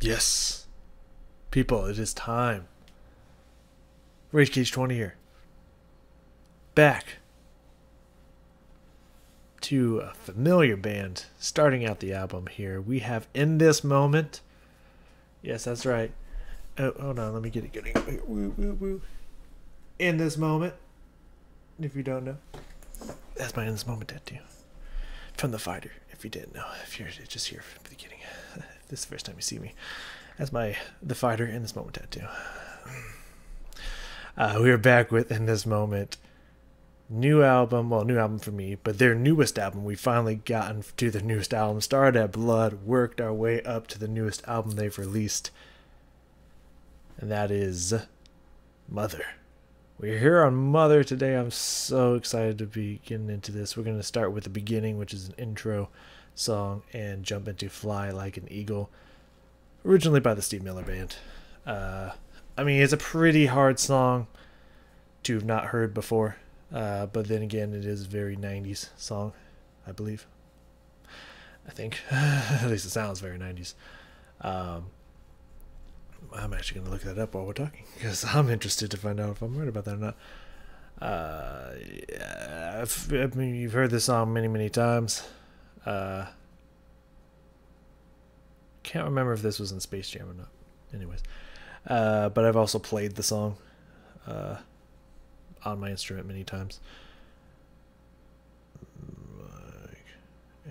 Yes, people, it is time. Rage Cage 20 here. Back to a familiar band. Starting out the album here, we have In This Moment. Yes, that's right. Oh, hold on, let me get it going. Woo, woo, woo. In This Moment. If you don't know, that's my In This Moment tattoo. From The Fighter, if you didn't know. If you're just here from the beginning. This is the first time you see me. That's my The Fighter In This Moment tattoo. We are back with In This Moment. New album for me, but their newest album. We finally gotten to the newest album. Started at Blood, worked our way up to the newest album they've released. And that is Mother. We're here on Mother today. I'm so excited to be getting into this. We're going to start with the beginning, which is an intro song, and jump into Fly Like an Eagle, originally by the Steve Miller Band. I mean, it's a pretty hard song to have not heard before, but then again, it is a very 90s song, I believe. I think. At least it sounds very 90s. I'm actually going to look that up while we're talking, because I'm interested to find out if I'm right about that or not. Yeah, I mean, you've heard this song many, many times. Can't remember if this was in Space Jam or not. Anyways. But I've also played the song on my instrument many times.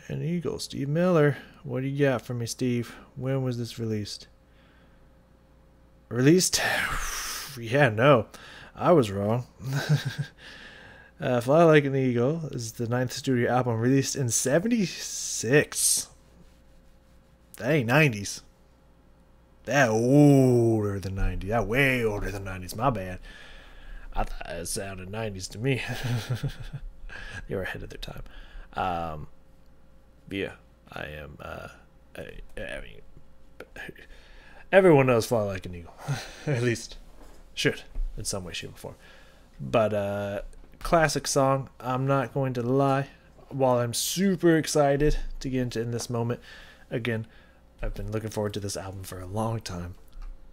An Eagle, Steve Miller. What do you got for me, Steve? When was this released? Released? Yeah, no. I was wrong. Fly Like an Eagle is the 9th studio album released in 76. Dang, 90s. That older than 90s. That way older than 90s. My bad. I thought it sounded 90s to me. They were ahead of their time. Yeah, I am. I mean, everyone knows Fly Like an Eagle. At least should, in some way, shape, or form. But, classic song. I'm not going to lie. While I'm super excited to get into In This Moment, again, I've been looking forward to this album for a long time.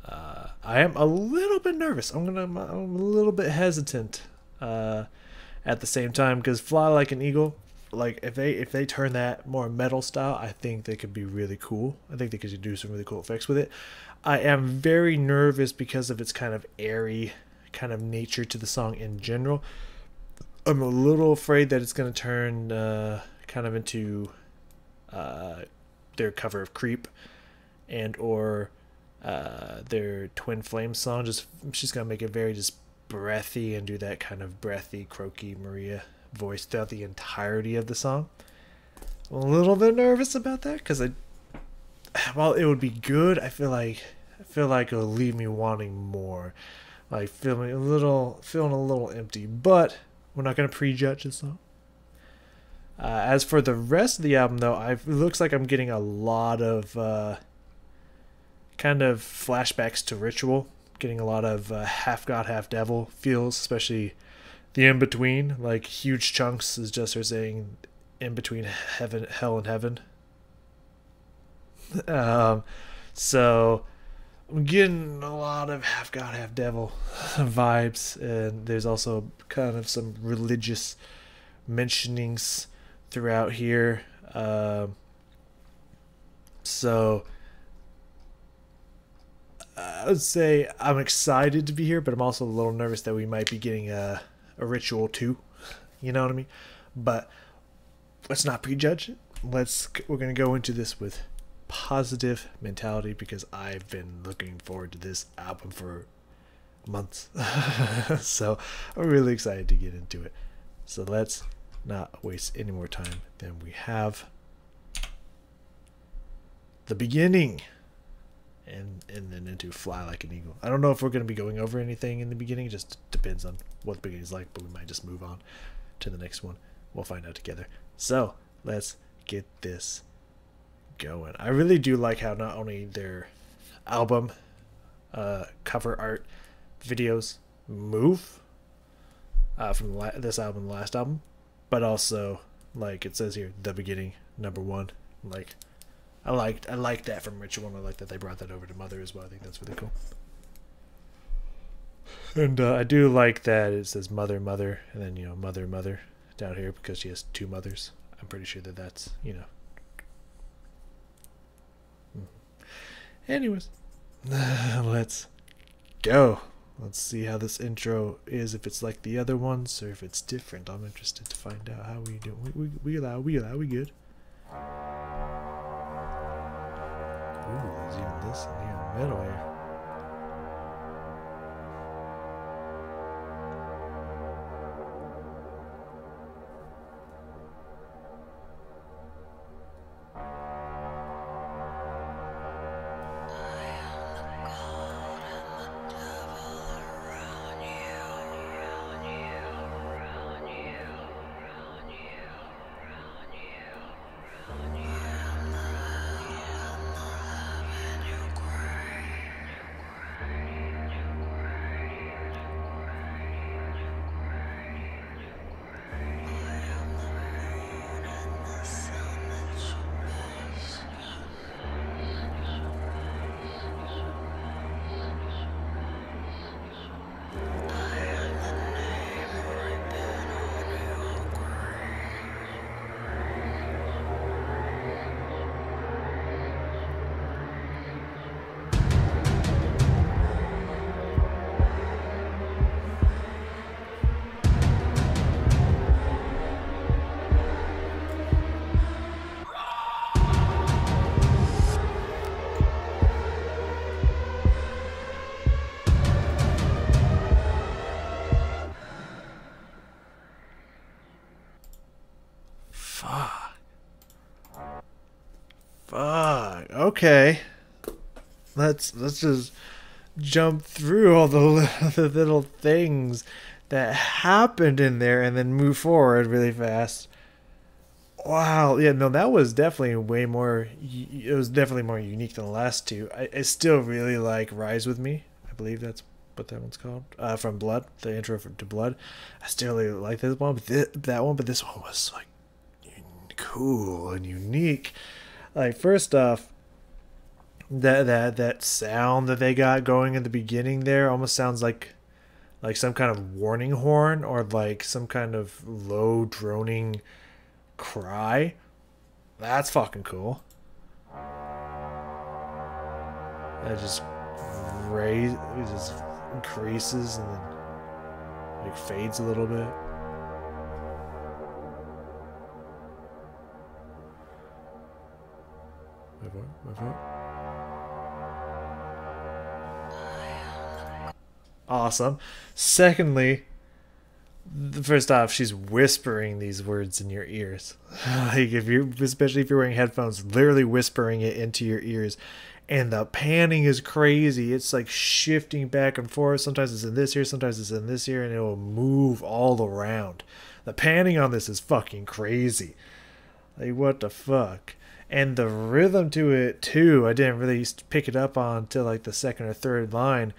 I am a little bit nervous. I'm a little bit hesitant at the same time, because Fly Like an Eagle, like if they turn that more metal style, I think they could be really cool. I think they could do some really cool effects with it. I am very nervous because of its kind of airy kind of nature to the song in general. I'm a little afraid that it's going to turn kind of into their cover of Creep and or their Twin Flame song. She's gonna make it very just breathy and do that kind of breathy, croaky Maria voice throughout the entirety of the song. I'm a little bit nervous about that, because while it would be good, I feel like it'll leave me wanting more, like feeling a little empty. But we're not gonna prejudge the song. As for the rest of the album, though, it looks like I'm getting a lot of kind of flashbacks to Ritual. Getting a lot of half god, half devil feels, especially the in between. Like huge chunks is just her saying in between heaven, hell, and heaven. So I'm getting a lot of half god, half devil vibes, and there's also kind of some religious mentionings throughout here. So I would say I'm excited to be here, but I'm also a little nervous that we might be getting a Ritual 2. You know what I mean? But let's not prejudge it. We're going to go into this with positive mentality, because I've been looking forward to this album for months. So I'm really excited to get into it. So let's not waste any more time than we have. The beginning, and then into Fly Like an Eagle. I don't know if we're going to be going over anything in the beginning. It just depends on what the beginning is like, but we might just move on to the next one. We'll find out together. So let's get this going. I really do like how not only their album cover art videos move from this album and the last album, but also, like it says here, the beginning, #1, like I liked that from Ritual, and I like that they brought that over to Mother as well. I think that's really cool. And I do like that it says Mother, Mother, and then, you know, Mother, Mother down here because she has two mothers. I'm pretty sure that that's, you know. Anyways, let's go. Let's see how this intro is, if it's like the other ones or if it's different. I'm interested to find out how we do. We allow, we good. Ooh, there's even this in here in the middle here. Fuck. Okay. Let's just jump through all the little things that happened in there and then move forward really fast. Wow. Yeah, no, that was definitely way more. It was definitely more unique than the last two. I still really like Rise With Me. I believe that's what that one's called. From Blood, the intro to Blood. I still really like this one, but this one was like cool and unique. Like, first off, that sound that they got going at the beginning there almost sounds like some kind of warning horn or like some kind of low droning cry. That's fucking cool. That just increases and then like fades a little bit. Move on. Awesome. Secondly, first off, she's whispering these words in your ears. Like, especially if you're wearing headphones, literally whispering it into your ears. And the panning is crazy. It's like shifting back and forth. Sometimes it's in this ear, sometimes it's in this ear, and it will move all around. The panning on this is fucking crazy. Like, what the fuck? And the rhythm to it too, I didn't really pick it up on until like the second or third line.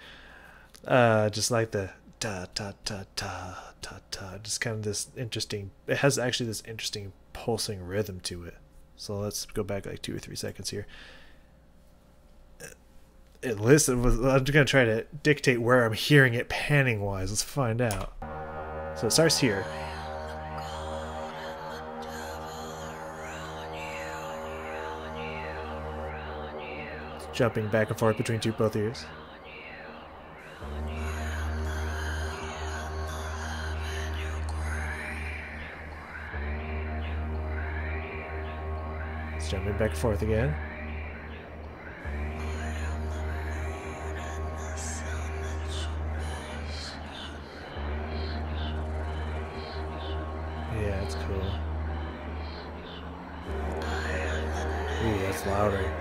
Just like the ta ta ta ta ta ta, just kind of this interesting. It has actually this interesting pulsing rhythm to it. So let's go back like 2 or 3 seconds here. I'm just gonna try to dictate where I'm hearing it panning wise. Let's find out. So it starts here. Jumping back and forth between both ears. It's jumping back and forth again. Yeah, it's cool. Ooh, that's louder.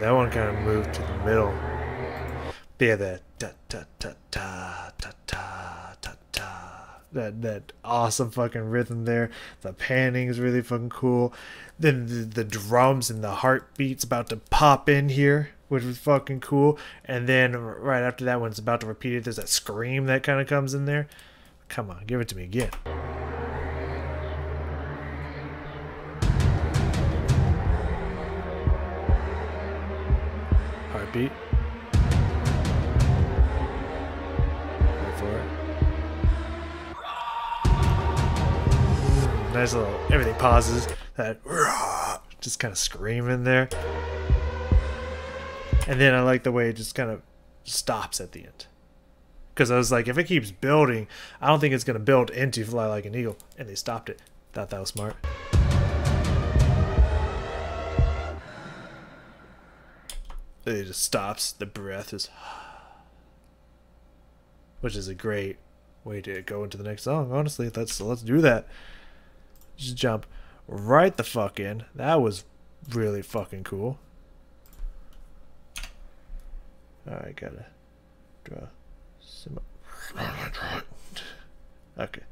That one kind of moved to the middle. But yeah, that ta ta ta ta ta ta ta ta. That awesome fucking rhythm there. The panning is really fucking cool. Then the drums and the heartbeats about to pop in here, which was fucking cool. And then right after that, when it's about to repeat it, there's that scream that kind of comes in there. Come on, give it to me again. heartbeat. Wait for it. Nice little, everything pauses. That just kind of screaming there. And then I like the way it just kind of stops at the end. Because I was like, if it keeps building, I don't think it's going to build into Fly Like an Eagle. And they stopped it. Thought that was smart. It just stops. The breath is... Which is a great way to go into the next song, honestly. Let's do that. Just jump right the fuck in. That was really fucking cool. Alright, gotta draw some... Okay.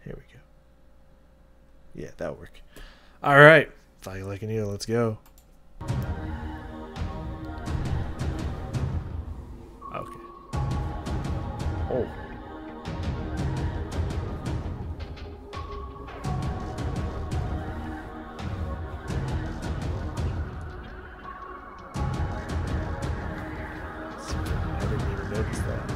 Here we go. Yeah, that'll work. Alright. Fly Like an Eagle, let's go. Okay. Oh. I didn't even notice that.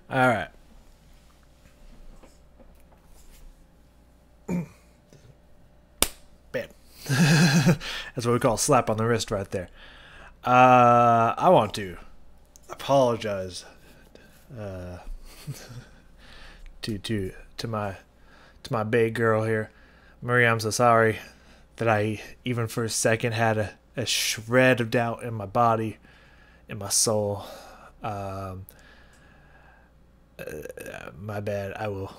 All right. Bam. That's what we call a slap on the wrist right there. I want to apologize to my babe girl here. Maria, I'm so sorry that I even for a second had a shred of doubt in my body, in my soul. My bad. I will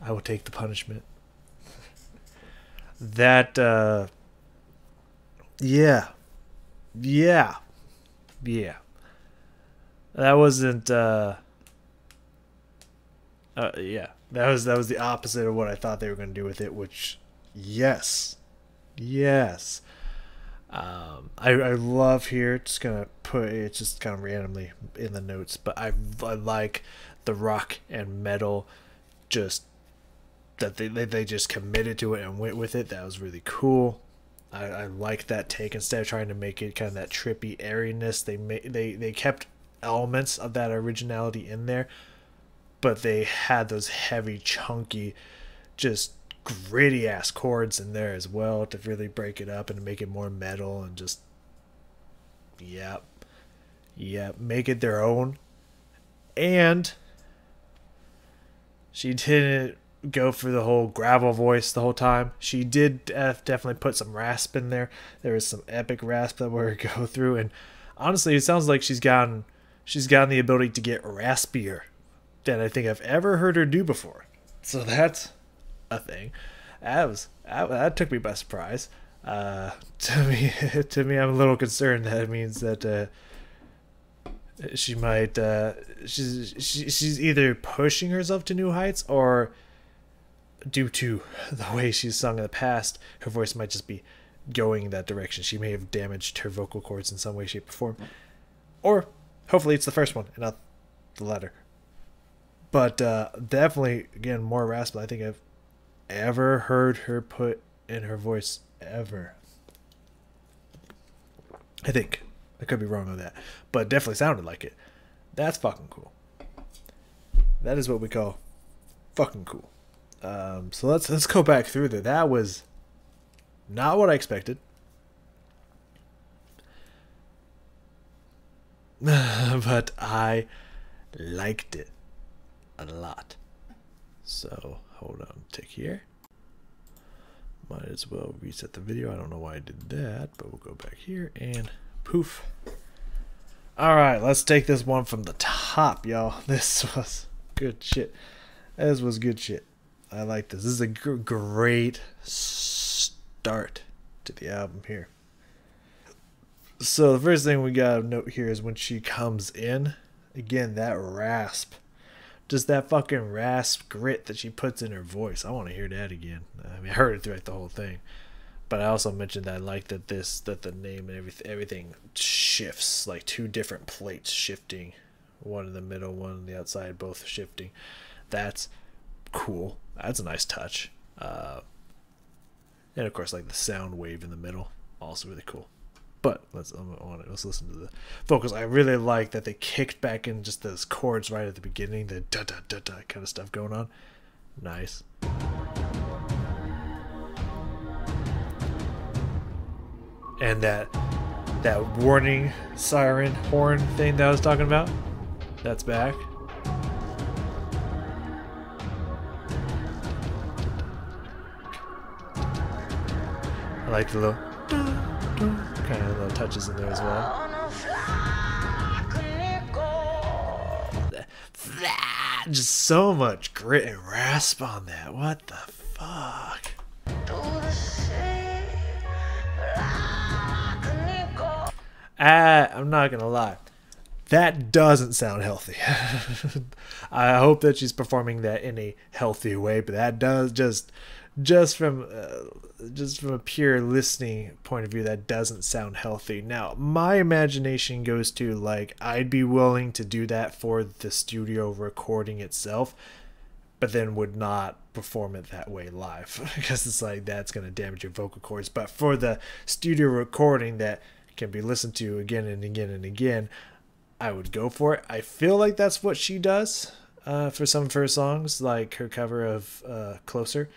I will take the punishment. That yeah. Yeah. Yeah. That wasn't yeah. That was the opposite of what I thought they were going to do with it, which yes. Yes. I love here. Just gonna put it just kind of randomly in the notes, but I like the rock and metal, just that they just committed to it and went with it. That was really cool. I like that take. Instead of trying to make it kind of that trippy airiness, they kept elements of that originality in there, but they had those heavy, chunky, just gritty ass chords in there as well to really break it up and make it more metal and just make it their own. And she didn't go for the whole gravel voice the whole time. She did definitely put some rasp in there. There was some epic rasp that we're gonna go through, and honestly, it sounds like she's gotten the ability to get raspier than I think I've ever heard her do before. So that's a thing. That took me by surprise. To me, I'm a little concerned. That means that she might she's either pushing herself to new heights, or due to the way she's sung in the past, her voice might just be going in that direction. She may have damaged her vocal cords in some way, shape, or form. Or hopefully it's the first one and not the latter. But definitely, again, more rasp than I think I've ever heard her put in her voice ever. I think. I could be wrong on that. But it definitely sounded like it. That's fucking cool. That is what we call fucking cool. So let's go back through that. That was not what I expected. But I liked it a lot. So hold on, tick here. Might as well reset the video. I don't know why I did that, but we'll go back here and poof. Alright, let's take this one from the top, y'all. This was good shit. This was good shit. I like this. This is a great start to the album here. So the first thing we gotta note here is when she comes in, again, that rasp. Just that fucking rasp grit that she puts in her voice. I want to hear that again. I mean, I heard it throughout the whole thing. But I also mentioned that I like that the name and everything shifts, like two different plates shifting, one in the middle, one on the outside, both shifting. That's cool. That's a nice touch. And of course, like the sound wave in the middle, also really cool. But let's listen to the vocals. I really like that they kicked back in just those chords right at the beginning, the da da da da kind of stuff going on. Nice. And that warning siren horn thing that I was talking about, that's back. I like the little kind of little touches in there as well. Just so much grit and rasp on that. What the fuck? I'm not gonna lie, that doesn't sound healthy. I hope that she's performing that in a healthy way, but that does just from a pure listening point of view, that doesn't sound healthy. Now, my imagination goes to, like, I'd be willing to do that for the studio recording itself, but then would not perform it that way live because it's like that's going to damage your vocal cords. But for the studio recording that can be listened to again and again and again, I would go for it. I feel like that's what she does for some of her songs, like her cover of Closer.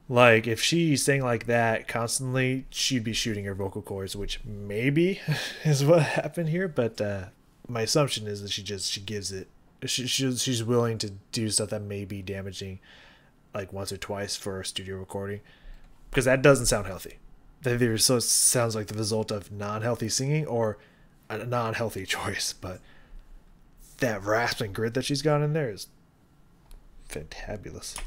Like, if she sang like that constantly, she'd be shooting her vocal cords, which maybe is what happened here. But my assumption is that she gives it. She's willing to do stuff that may be damaging, like once or twice for a studio recording, because that doesn't sound healthy. That either so it sounds like the result of non-healthy singing or a non-healthy choice. But that rasp and grit that she's got in there is fantabulous.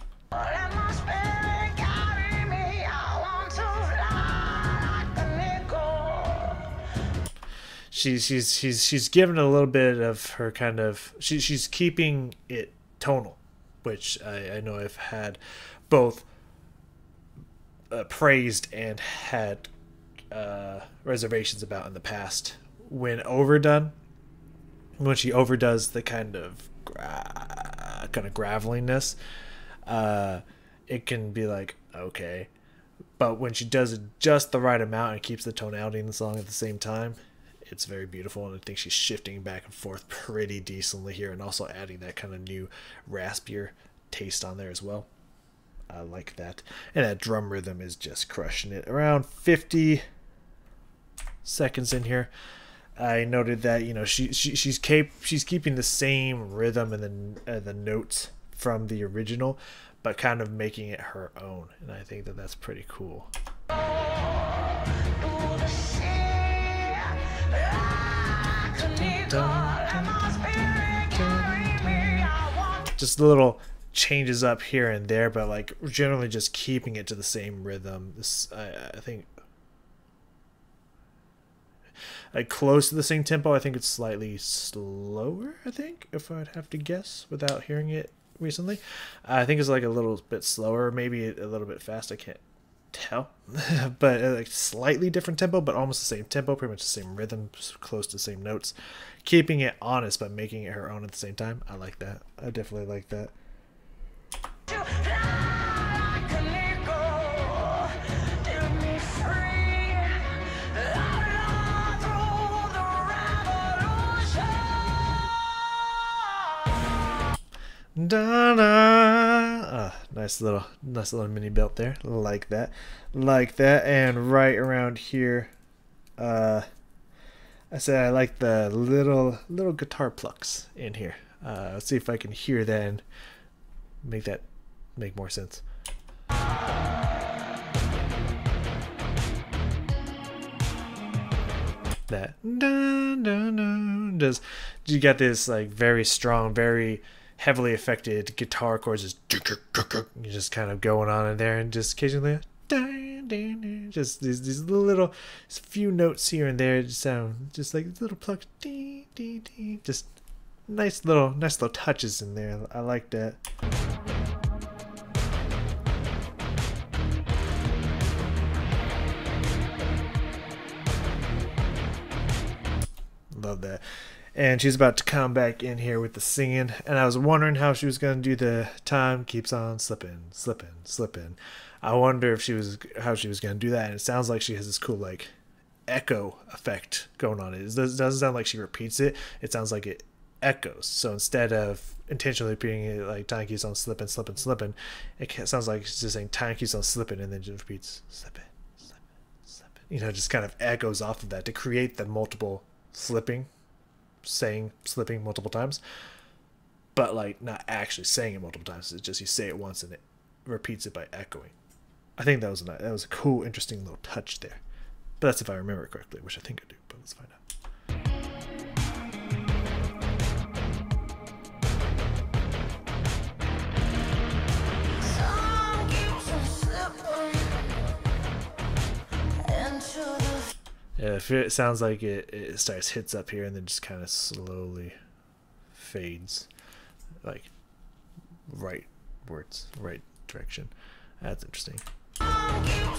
She's given a little bit of her kind of she's keeping it tonal, which I know I've had both praised and had reservations about in the past. When she overdoes the kind of graveliness, it can be like, okay. But when she does it just the right amount and keeps the tonality in the song at the same time, it's very beautiful. And I think she's shifting back and forth pretty decently here, and also adding that kind of new raspier taste on there as well. I like that. And that drum rhythm is just crushing it. Around 50 seconds in here, I noted that, you know, she's keeping the same rhythm and the notes from the original, but kind of making it her own, and I think that that's pretty cool. Just little changes up here and there, but like generally just keeping it to the same rhythm. This I think like close to the same tempo. I think it's slightly slower, I think, if I'd have to guess without hearing it recently. I think it's like a little bit slower, maybe a little bit fast, I can't tell. But like slightly different tempo, but almost the same tempo, pretty much the same rhythm, close to the same notes, keeping it honest but making it her own at the same time. I like that. I definitely like that. Nice little mini belt there. Like that. And right around here, I said I like the little guitar plucks in here. Let's see if I can hear that and make more sense. That does you got this like very strong, very heavily affected guitar chords just kind of going on in there, and just occasionally just these little few notes here and there just sound just like little plucks, just nice little touches in there. I like that. Love that. And she's about to come back in here with the singing, and I was wondering how she was going to do the time keeps on slipping. I wonder if how she was going to do that, and it sounds like she has this cool like echo effect going on. It doesn't sound like she repeats it. It sounds like it echoes. So instead of intentionally repeating it like time keeps on slipping, it sounds like she's just saying time keeps on slipping, and then just repeats slipping. You know, just kind of echoes off of that to create the multiple slipping multiple times, but like not actually saying it multiple times. It's just you say it once and it repeats it by echoing. I think that was a cool, interesting little touch there. But that's if I remember it correctly, which I think I do. But let's find out. Yeah, it sounds like it starts hits up here and then just kind of slowly fades, like right direction. That's interesting. I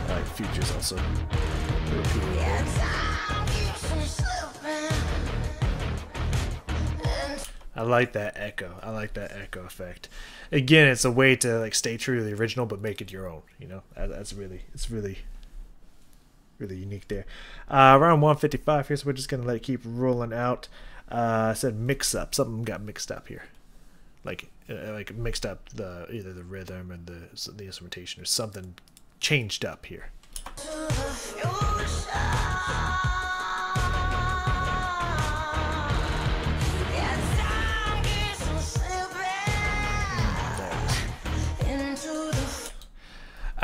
like futures also. I like that echo. I like that echo effect. Again, it's a way to like stay true to the original but make it your own. You know, that's really really unique there. Around 155 here, so we're just gonna let it keep rolling out. I said mix up. Something got mixed up here, like mixed up either the rhythm and the instrumentation or something changed up here.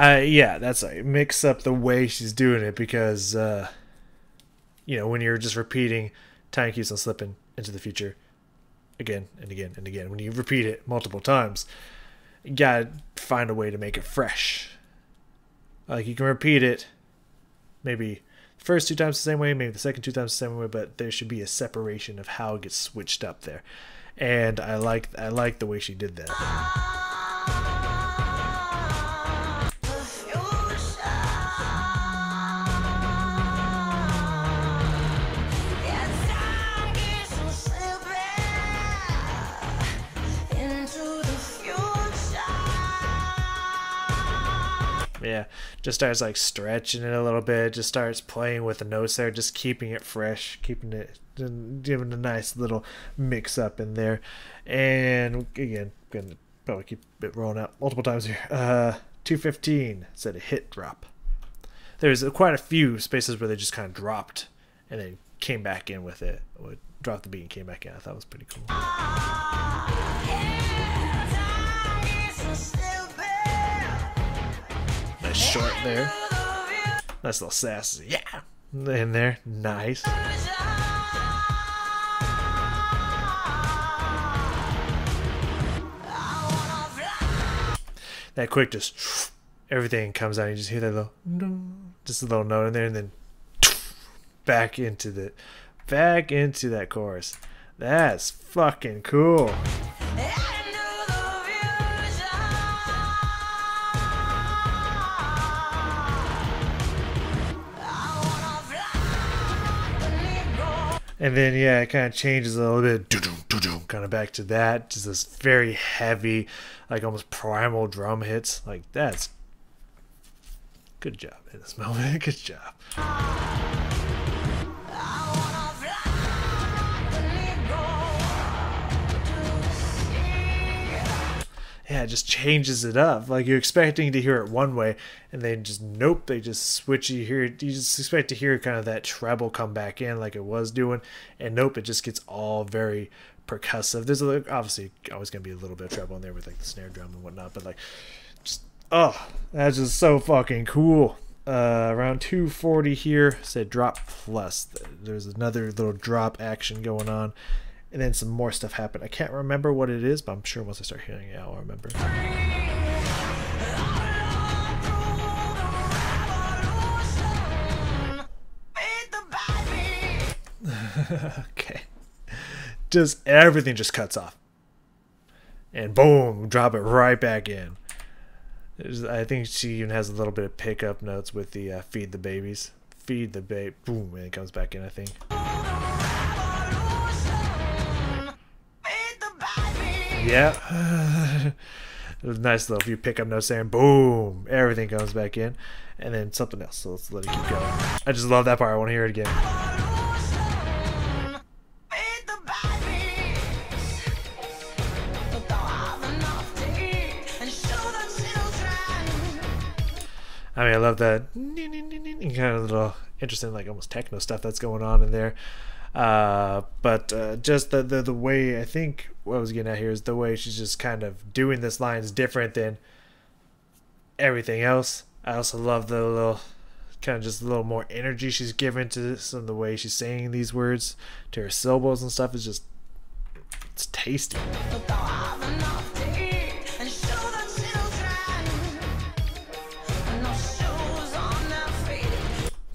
Yeah, that's like mix up the way she's doing it because you know, when you're just repeating time keeps on slipping into the future again and again and again, when you repeat it multiple times, you gotta find a way to make it fresh. Like you can repeat it maybe the first 2 times the same way, maybe the second 2 times the same way, but there should be a separation of how it gets switched up there. And I like the way she did that. Yeah, just starts like stretching it a little bit, just starts playing with the notes there, just keeping it fresh, keeping it, giving a nice little mix up in there. And again, gonna probably keep it rolling out multiple times here. 215 said a hit drop. There's quite a few spaces where they just kind of dropped and then came back in with it. Dropped the beat and came back in. I thought it was pretty cool. Nice short there. Nice little sass. Yeah. In there. Nice. That quick just everything comes out. You just hear that little just a little note in there and then back into that chorus. That's fucking cool. And then, yeah, it kind of changes a little bit, kind of back to that. Just this very heavy, like almost primal drum hits. Like, that's good job in this moment. Good job. Yeah, it just changes it up. Like you're expecting to hear it one way, and then just nope, they just switch. You just expect to hear kind of that treble come back in like it was doing, and nope, it just gets all very percussive. There's obviously always gonna be a little bit of treble in there with like the snare drum and whatnot, but like, just that's just so fucking cool. Around 240 here, said drop plus. There's another little drop action going on. And then some more stuff happened. I can't remember what it is, but I'm sure once I start hearing it, I'll remember. Okay. Just everything just cuts off. And boom, drop it right back in. I think she even has a little bit of pickup notes with the feed the babies. Feed the babe. Boom, and it comes back in, I think. Yeah. Nice little few pickup notes there, and boom, everything comes back in. And then something else, so let's let it keep going. I just love that part. I want to hear it again. I mean, I love that kind of little interesting, like almost techno stuff that's going on in there. But just the way, I think what I was getting at here is the way she's just kind of doing this line is different than everything else. I also love the little kind of just a little more energy she's given to this, and the way she's saying these words to her syllables and stuff is just, it's tasty.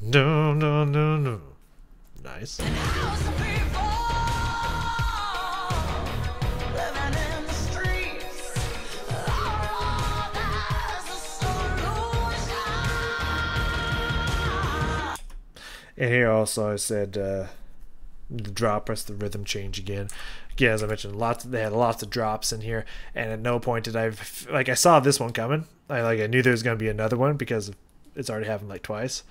No, no, no, no. Nice. And here also I said The drop, press the rhythm change again. Again, as I mentioned, they had lots of drops in here, and at no point did I saw this one coming. I knew there was going to be another one because it's already happened like twice,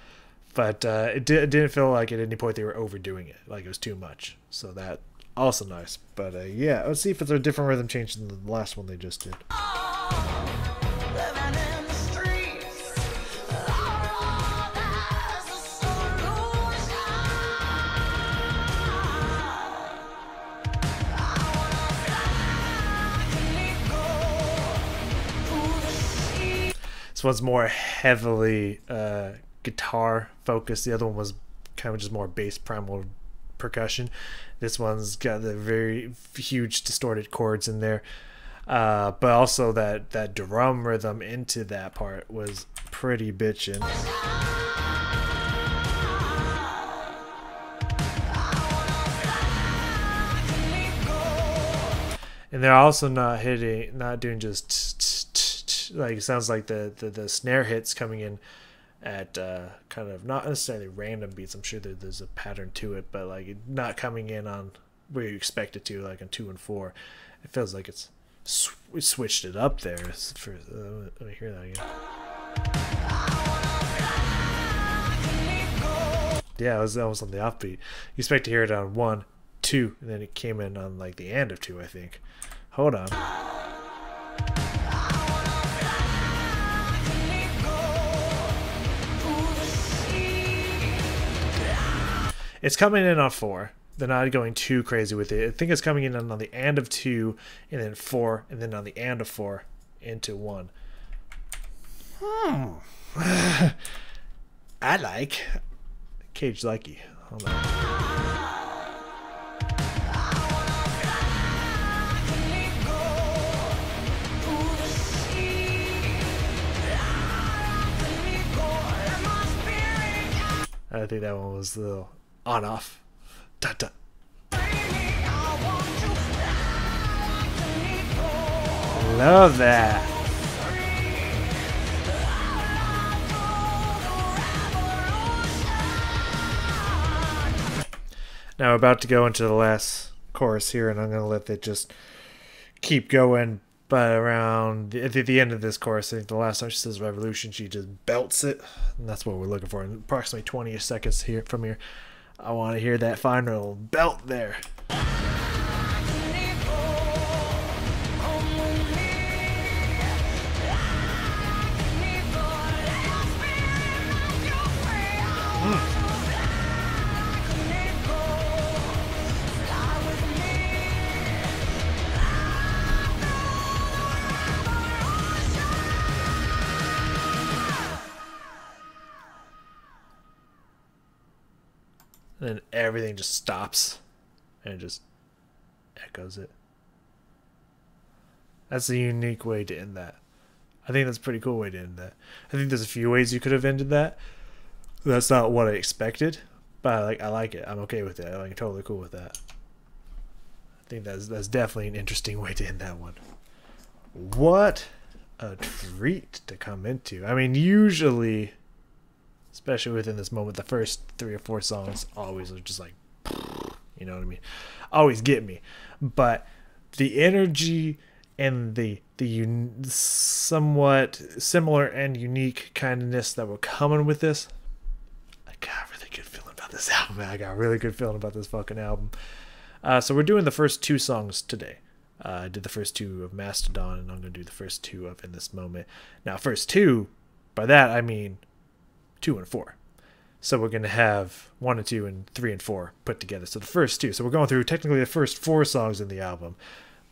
but it didn't feel like at any point they were overdoing it, like it was too much. So that also nice. But yeah, let's see if it's a different rhythm change than the last one they just did. This one's more heavily guitar focused. The other one was kind of just more bass primal percussion. This one's got the very huge distorted chords in there, but also that drum rhythm into that part was pretty bitchin'. And they're also not doing just like, it sounds like the snare hits coming in at kind of not necessarily random beats. I'm sure there's a pattern to it, but like not coming in on where you expect it to, like on 2 and 4. It feels like it's switched it up there. Let me hear that again. Yeah, it was almost on the offbeat. You expect to hear it on 1, 2, and then it came in on like the end of 2, I think. Hold on. It's coming in on 4. They're not going too crazy with it. I think it's coming in on the end of 2, and then 4, and then on the end of 4 into 1. I like Cage Likey. Hold on. I think that one was a little on-off. Da-da. Love that. Now we're about to go into the last chorus here, and I'm going to let it just keep going. But around at the end of this chorus, I think the last time she says revolution, she just belts it. And that's what we're looking for. In approximately 20 seconds here from here, I want to hear that final belt there. And then everything just stops and it just echoes it. That's a unique way to end that. I think that's a pretty cool way to end that. I think there's a few ways you could have ended that. That's not what I expected, but I like it. I'm okay with it. I'm totally cool with that. I think that's definitely an interesting way to end that one. What a treat to come into. I mean, usually, especially within this moment, the first 3 or 4 songs always are just like, you know what I mean? Always get me. But the energy and the somewhat similar and unique kindness that were coming with this, I got a really good feeling about this album. I got a really good feeling about this fucking album. So we're doing the first 2 songs today. I did the first 2 of Mastodon, and I'm going to do the first 2 of In This Moment. Now, first 2, by that I mean 2 and 4. So we're going to have 1 and 2 and 3 and 4 put together. So the first 2. So we're going through technically the first 4 songs in the album,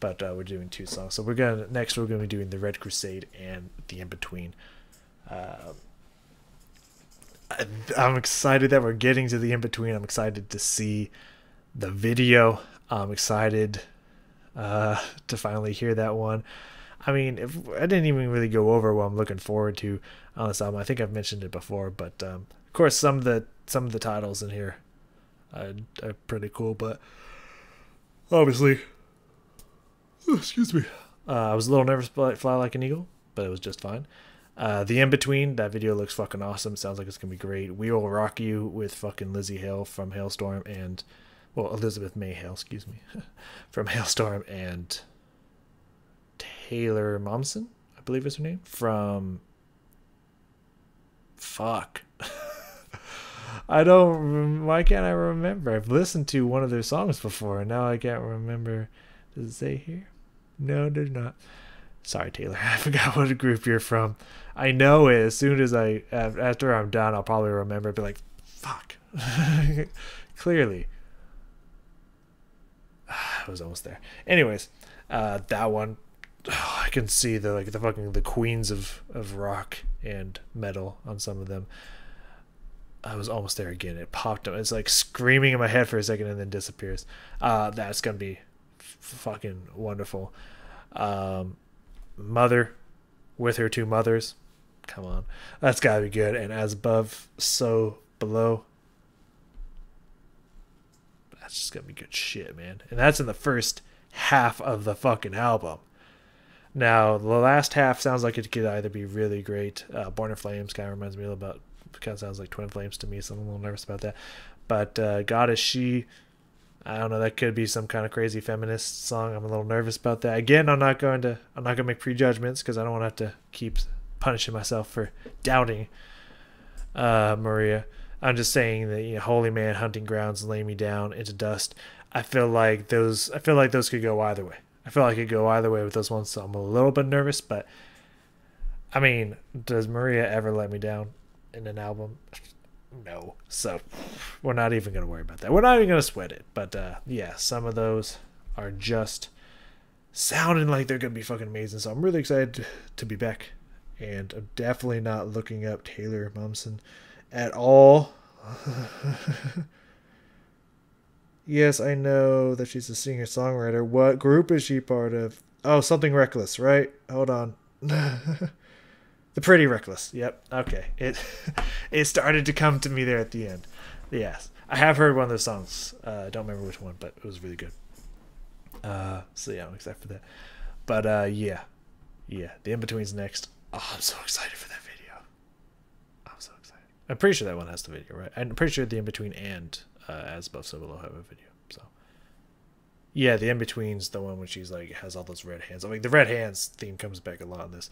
but we're doing 2 songs. So we're going to be doing the Red Crusade and the In Between. I'm excited that we're getting to the In Between. I'm excited to see the video. I'm excited to finally hear that one. I mean, I didn't even really go over what I'm looking forward to on this album. I think I've mentioned it before, but of course some of the titles in here are pretty cool. But obviously, excuse me, I was a little nervous about Fly Like an Eagle, but it was just fine. The In Between, that video looks fucking awesome. Sounds like it's gonna be great. We Will Rock You with fucking Lizzie Hale from Hailstorm and Well, Elizabeth Mayhale, excuse me, from Hailstorm, and Taylor Momsen, I believe is her name, from fuck. I don't. Why can't I remember? I've listened to one of their songs before, and now I can't remember. Does it say here? No, it does not. Sorry, Taylor. I forgot what group you're from. I know it. As soon as after I'm done, I'll probably remember. Be like, fuck. Clearly, I was almost there. Anyways, that one, I can see the queens of rock and metal on some of them. I was almost there again. It popped up. It's like screaming in my head for a second and then disappears. That's gonna be fucking wonderful. Mother with her two mothers. Come on, that's gotta be good. And as above, so below. That's just gonna be good shit, man. And that's in the first half of the fucking album. Now the last half sounds like it could either be really great. Born in Flames kind of reminds me a little about. Kind of sounds like Twin Flames to me, so I'm a little nervous about that. But God Is She, I don't know, that could be some kind of crazy feminist song. I'm a little nervous about that. Again, I'm not gonna make prejudgments because I don't want to have to keep punishing myself for doubting Maria. I'm just saying that, you know, Holy Man, Hunting Grounds, Lay Me Down, Into Dust. I feel like those could go either way. I feel like it could go either way with those ones, so I'm a little bit nervous. But I mean, does Maria ever let me down in an album? No. So we're not even going to worry about that. We're not even going to sweat it. But yeah, some of those are just sounding like they're going to be fucking amazing. So I'm really excited to be back. And I'm definitely not looking up Taylor Momsen at all. Yes, I know that she's a singer-songwriter. What group is she part of? Oh, Something Reckless, right? Hold on. The Pretty Reckless. Yep. Okay. It started to come to me there at the end. Yes. I have heard one of those songs. I don't remember which one, but it was really good. So yeah, I'm excited for that. But yeah. Yeah. The In-Between's next. Oh, I'm so excited for that video. I'm so excited. I'm pretty sure that one has the video, right? I'm pretty sure the In-Between and As Above So Below have a video. So yeah, the In-Between's the one when she's like has all those red hands. I mean, the red hands theme comes back a lot in this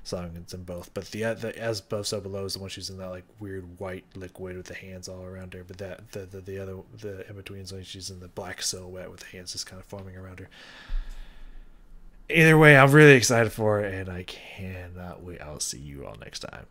song. It's in both, but the As Above So Below is the one she's in that like weird white liquid with the hands all around her. But that the In-Between's when she's in the black silhouette with the hands just kind of forming around her. Either way, I'm really excited for it, and I cannot wait. I'll see you all next time.